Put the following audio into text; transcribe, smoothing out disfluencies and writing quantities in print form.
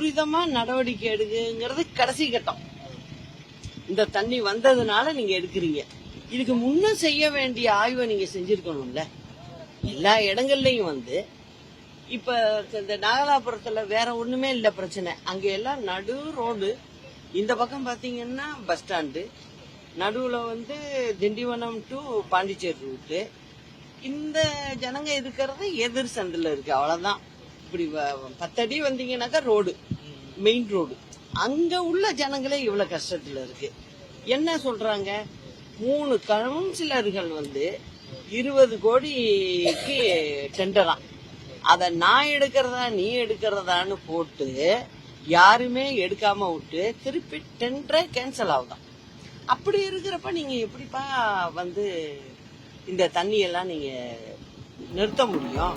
துரிதமா நடவடிக்கை எடுக்குங்கிறது கடைசி கட்டம். இந்த தண்ணி வந்ததுனால நீங்க எடுக்கிறீங்க. இதுக்கு முன்ன செய்ய வேண்டிய ஆய்வை நீங்க செஞ்சிருக்கணும்ல. எல்லா இடங்கள்லயும் இப்ப இந்த நாகலாபுரத்துல வேற ஒண்ணுமே இல்ல பிரச்சனை. அங்க எல்லாம் நடு ரோடு. இந்த பக்கம் பாத்தீங்கன்னா பஸ் ஸ்டாண்டு, நடுவுல திண்டிவனம் டு பாண்டிச்சேரி ரூட்டு. இந்த ஜனங்க இருக்கிறது எதிர் சந்தில இருக்கு, அவ்வளவுதான். இப்படி 10 அடி வந்தீங்கன்னாக்கா ரோடு, மெயின் ரோடு. அங்க உள்ள ஜனங்களே இவ்வளவு கஷ்டத்துல இருக்கு. என்ன சொல்றாங்க, 3 கவுன்சிலர்கள் 20 கோடிக்கு டெண்டரா, அத நான் எடுக்கிறதா நீ எடுக்கிறதான்னு போட்டு யாருமே எடுக்காம விட்டு திருப்பி டெண்டரே கேன்சல் ஆகுதான். அப்படி இருக்கிறப்ப நீங்க எப்படிப்பா இந்த தண்ணியெல்லாம் நீங்க நிறுத்த முடியும்?